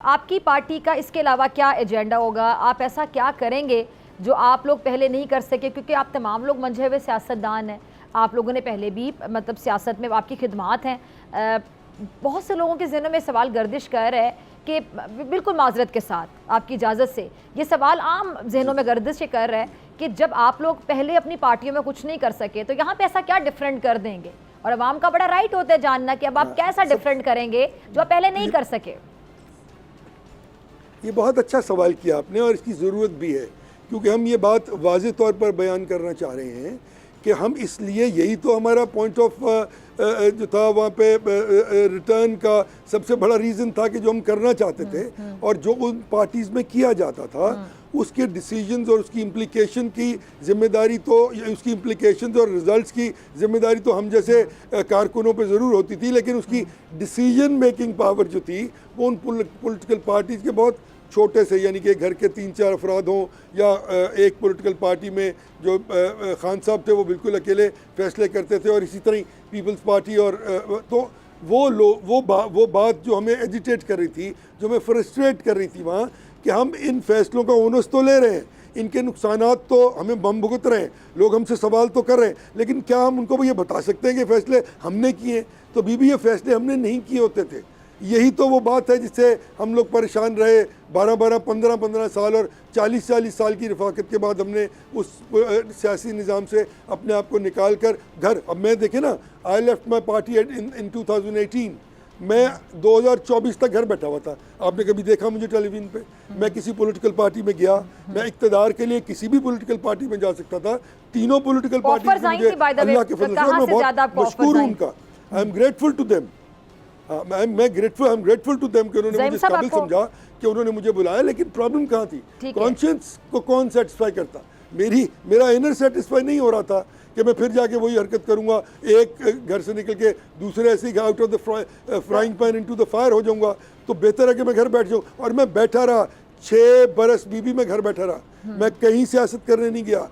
आपकी पार्टी का इसके अलावा क्या एजेंडा होगा? आप ऐसा क्या करेंगे जो आप लोग पहले नहीं कर सके? क्योंकि आप तमाम लोग मंझे हुए सियासतदान हैं, आप लोगों ने पहले भी मतलब सियासत में आपकी खिदमात हैं। बहुत से लोगों के ज़हनों में सवाल गर्दिश कर है कि बिल्कुल माजरत के साथ, आपकी इजाज़त से, ये सवाल आम जहनों में गर्दिश कर रहा है कि जब आप लोग पहले अपनी पार्टियों में कुछ नहीं कर सके तो यहाँ पे ऐसा क्या डिफरेंट कर देंगे? और अवाम का बड़ा राइट होता है जानना कि अब आप कैसा डिफरेंट करेंगे जो आप पहले नहीं कर सके। ये बहुत अच्छा सवाल किया आपने और इसकी ज़रूरत भी है, क्योंकि हम ये बात वाज़े तौर पर बयान करना चाह रहे हैं कि हम इसलिए, यही तो हमारा पॉइंट ऑफ जो था वहाँ पे रिटर्न का सबसे बड़ा रीज़न था कि जो हम करना चाहते थे और जो उन पार्टीज़ में किया जाता था उसके डिसीजंस और उसकी इम्प्लीकेशन की जिम्मेदारी तो, उसकी इम्प्लीकेशंस और रिजल्ट्स की जिम्मेदारी तो हम जैसे कारकुनों पे ज़रूर होती थी, लेकिन उसकी डिसीजन मेकिंग पावर जो थी वो उन पॉलिटिकल पार्टीज़ के बहुत छोटे से, यानी कि घर के 3-4 अफराद हों या एक पॉलिटिकल पार्टी में जो खान साहब थे वो बिल्कुल अकेले फैसले करते थे, और इसी तरह पीपल्स पार्टी और तो वो बात जो हमें एजिटेट कर रही थी, जो हमें फ्रस्ट्रेट कर रही थी वहाँ, कि हम इन फैसलों का ओनस तो ले रहे हैं, इनके नुकसानात तो हमें बम भुगत रहे हैं, लोग हमसे सवाल तो कर रहे हैं, लेकिन क्या हम उनको ये बता सकते हैं कि फ़ैसले हमने किए? तो बीबी ये फ़ैसले हमने नहीं किए होते थे। यही तो वो बात है जिससे हम लोग परेशान रहे 12-12, 15-15 साल और 40-40 साल की रफाकत के बाद हमने उस सियासी निज़ाम से अपने आप को निकाल कर घर, अब मैं देखे ना, आई लेफ्ट माई पार्टी इन 2018, मैं 2024 तक घर बैठा हुआ था। आपने कभी देखा मुझे टेलीविजन पे? मैं किसी पॉलिटिकल पार्टी में गया, मैं इक़्तिदार के लिए किसी भी पॉलिटिकल पार्टी में जा सकता था, तीनों पॉलिटिकल पार्टी मुझे अल्लाह के फजल से मैं बहुत मशकूर हूँ उनका, I am grateful to them. मैं ग्रेटफुल टू देम कि उन्होंने मुझे इस काबिल समझा कि उन्होंने मुझे बुलाया। लेकिन प्रॉब्लम कहाँ थी? कॉन्शियंस को कौन सेटिस्फाई करता? मेरा इनर सेटिस्फाई नहीं हो रहा था कि मैं फिर जाके वही हरकत करूँगा, एक घर से निकल के दूसरे ऐसे ही out of the frying pan into the fire हो जाऊँगा। तो बेहतर है कि मैं घर बैठ जाऊँ। और मैं बैठा रहा 6 बरस बीबी में घर बैठा रहा, मैं कहीं सियासत करने नहीं गया।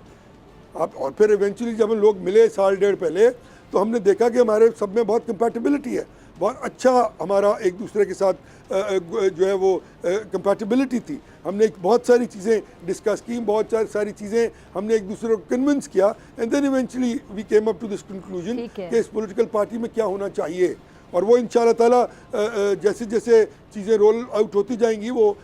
और फिर इवेंचुअली जब हम लोग मिले 1.5 साल पहले, तो हमने देखा कि हमारे सब में बहुत कंपैटिबिलिटी है, बहुत अच्छा हमारा एक दूसरे के साथ जो है वो कंपैटिबिलिटी थी। हमने बहुत सारी चीज़ें डिस्कस की, बहुत सारी चीज़ें हमने एक दूसरे को कन्विंस किया, and then eventually we came up to this conclusion कि इस पॉलिटिकल पार्टी में क्या होना चाहिए। और वो इंशाल्लाह ताला जैसे जैसे चीज़ें रोल आउट होती जाएंगी वो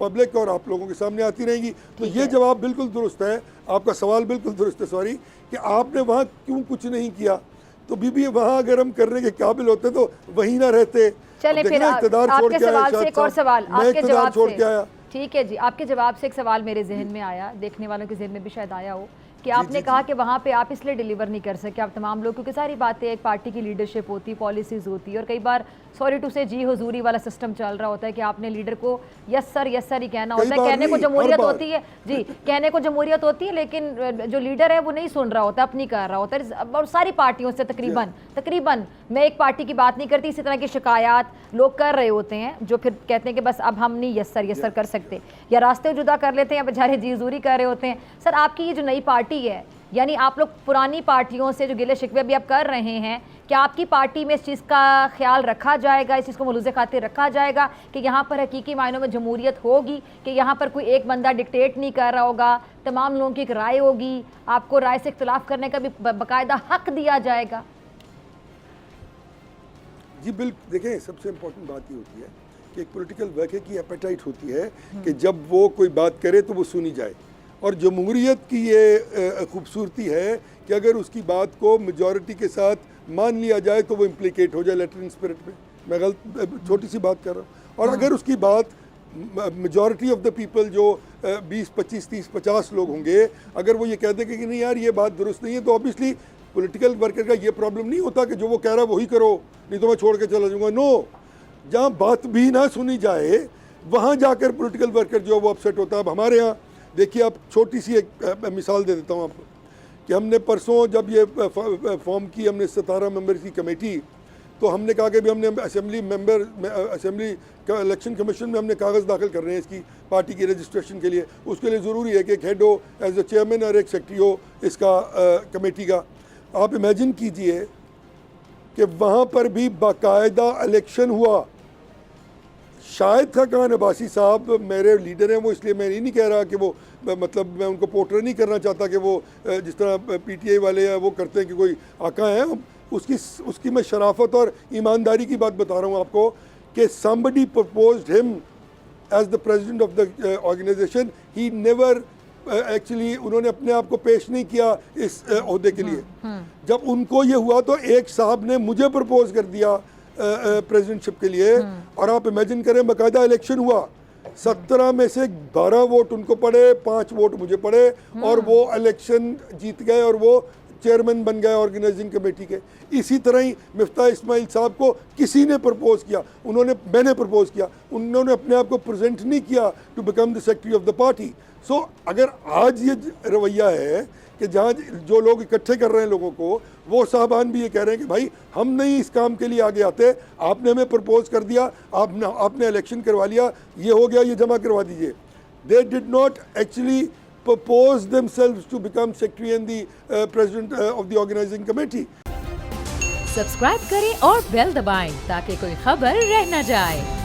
पब्लिक और आप लोगों के सामने आती रहेंगी। तो ये जवाब बिल्कुल दुरुस्त है, आपका सवाल बिल्कुल दुरुस्त है, सॉरी, कि आपने वहाँ क्यों कुछ नहीं किया। तो बीबी वहाँ अगर हम करने के काबिल होते तो वहीं ना रहते। चले फिर आपके सवाल से एक और सवाल आपके जवाब छोड़ के आया। ठीक है जी, आपके जवाब से एक सवाल मेरे जहन में आया, देखने वालों के जहन में भी शायद आया हो, कि आपने कहा कि वहाँ पे आप इसलिए डिलीवर नहीं कर सके, आप तमाम लोग, क्योंकि सारी बातें एक पार्टी की लीडरशिप होती, पॉलिसीज़ होती है, और कई बार सॉरी टू से जी हुजूरी वाला सिस्टम चल रहा होता है कि आपने लीडर को यस सर ही कहना होता है। कहने को जमहूरियत होती है जी, कहने को जमहूरियत होती है, लेकिन जो लीडर है वो नहीं सुन रहा होता, अपनी कर रहा होता है। और सारी पार्टियों से तकरीबन मैं एक पार्टी की बात नहीं करती, इसी तरह की शिकायत लोग कर रहे होते हैं, जो फिर कहते हैं कि बस अब हम नहीं यस सर कर सकते, या रास्ते जुदा कर लेते हैं, या बेचारे जी हुजूरी कर रहे होते हैं। सर, आपकी ये जो नई पार्टी है, यानी आप लोग पुरानी पार्टियों से जो गिले शिकवे भी आप कर रहे हैं, क्या आपकी पार्टी में इस चीज़ का ख्याल रखा जाएगा, इस चीज़ को मलूज़े खातिर रखा जाएगा कि यहाँ पर हकीकी मायनों में जमहूरियत होगी, कि यहाँ पर कोई एक बंदा डिक्टेट नहीं कर रहा होगा, तमाम लोगों की एक राय होगी, आपको राय से इख्तिलाफ करने का भी बाकायदा हक दिया जाएगा? जी बिल्कुल, देखें, सबसे इम्पोर्टेंट बात ये होती है कि एक पॉलिटिकल वर्कर की एपेटाइट होती है कि जब वो कोई बात करे तो वो सुनी जाए। और जमहूरियत की ये खूबसूरती है कि अगर उसकी बात को मेजॉरिटी के साथ मान लिया जाए तो वो इम्प्लीकेट हो जाए लेटर इन स्पिरिट में। मैं गलत छोटी सी बात कर रहा हूँ। और अगर उसकी बात मेजॉरिटी ऑफ द पीपल जो 20, 25, 30, 50 लोग होंगे, अगर वो ये कह देंगे कि नहीं यार ये बात दुरुस्त नहीं है, तो ऑब्वियसली पॉलिटिकल वर्कर का ये प्रॉब्लम नहीं होता कि जो वो कह रहा है वही करो, नहीं तो मैं छोड़ के चला जाऊँगा। नो, जहाँ बात भी ना सुनी जाए वहाँ जाकर पॉलिटिकल वर्कर जो है वो अपसेट होता है। अब हमारे यहाँ देखिए, आप छोटी सी एक मिसाल दे देता हूँ आपको, कि हमने परसों जब ये फॉर्म की, हमने 17 मेंबर की कमेटी, तो हमने कहा कि भी हमने असेंबली इलेक्शन कमीशन में हमने कागज़ दाखिल कर रहे हैं इसकी पार्टी की रजिस्ट्रेशन के लिए। उसके लिए ज़रूरी है कि एक हेड हो एज ए चेयरमैन और एक सेक्रेटरी हो इसका कमेटी का। आप इमेजिन कीजिए कि वहाँ पर भी बाकायदा इलेक्शन हुआ, शाहिद खान अब्बासी साहब मेरे लीडर हैं, वो इसलिए मैं ये नहीं कह रहा कि वो मतलब मैं उनको पोर्ट्रे नहीं करना चाहता कि वो जिस तरह पीटीआई वाले हैं वो करते हैं कि कोई आका है, उसकी मैं शराफत और ईमानदारी की बात बता रहा हूँ आपको कि somebody proposed him as the president of the organization. He never actually उन्होंने अपने आप को पेश नहीं किया इस ओहदे के लिए। जब उनको ये हुआ तो एक साहब ने मुझे प्रपोज कर दिया प्रेसिडेंटशिप के लिए, और आप इमेजिन करें बाकायदा इलेक्शन हुआ, 17 में से 12 वोट उनको पड़े, 5 वोट मुझे पड़े, और वो इलेक्शन जीत गए और वो चेयरमैन बन गए ऑर्गेनाइजिंग कमेटी के। इसी तरह ही मिफ्ता इस्माइल साहब को किसी ने प्रपोज किया, मैंने प्रपोज किया, उन्होंने अपने आप को प्रेजेंट नहीं किया to become the secretary of the party. So अगर आज ये रवैया है कि जहाँ जो लोग इकट्ठे कर रहे हैं लोगों को, वो साहबान भी ये कह रहे हैं कि भाई हम नहीं इस काम के लिए आगे आते, आपने हमें प्रपोज कर दिया, आपने इलेक्शन करवा लिया, ये हो गया, ये जमा करवा दीजिए। They did not actually propose themselves to become secretary and the president of the organizing committee. Subscribe करें और बेल दबाएं ताकि कोई खबर रह न जाए।